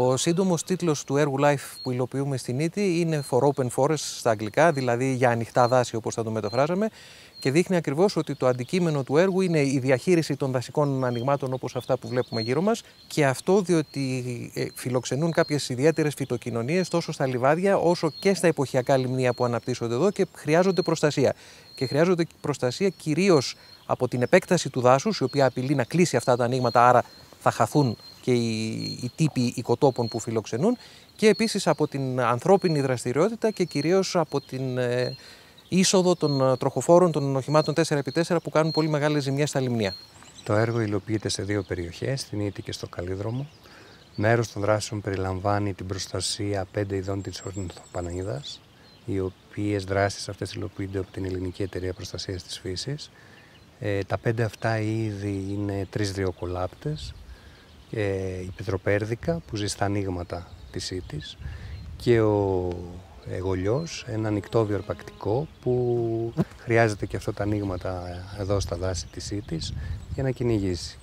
Ο σύντομος τίτλος του έργου Life που υλοποιούμε στην Ίτη είναι For Open Forest στα αγγλικά, δηλαδή για ανοιχτά δάση όπως θα το μεταφράζαμε, και δείχνει ακριβώς ότι το αντικείμενο του έργου είναι η διαχείριση των δασικών ανοιγμάτων όπως αυτά που βλέπουμε γύρω μας, και αυτό διότι φιλοξενούν κάποιες ιδιαίτερες φυτοκοινωνίες τόσο στα λιβάδια όσο και στα εποχιακά λιμνία που αναπτύσσονται εδώ και χρειάζονται προστασία. Και χρειάζονται προστασία κυρίως από την επέκταση του δάσους, η οποία απειλεί να κλείσει αυτά τα ανοίγματα, άρα θα χαθούν και οι τύποι οικοτόπων που φιλοξενούν, και επίσης από την ανθρώπινη δραστηριότητα και κυρίως από την είσοδο των τροχοφόρων των οχημάτων 4x4 που κάνουν πολύ μεγάλες ζημιές στα λιμνία. Το έργο υλοποιείται σε δύο περιοχές, στην Ίτη και στο Καλλίδρομο. Μέρος των δράσεων περιλαμβάνει την προστασία 5 ειδών της ορνηθοπανίδας, οι οποίες δράσεις αυτές υλοποιούνται από την Ελληνική Εταιρεία Προστασίας της Φύσης. Τα 5 αυτά είδη είναι 3 δριοκολάπτες, η πετροπέρδικα που ζει στα ανοίγματα της Ίτης και ο εγωλιός, ένα νικτόβιο αρπακτικό που χρειάζεται και αυτό τα ανοίγματα εδώ στα δάση της Ίτης για να κυνηγήσει.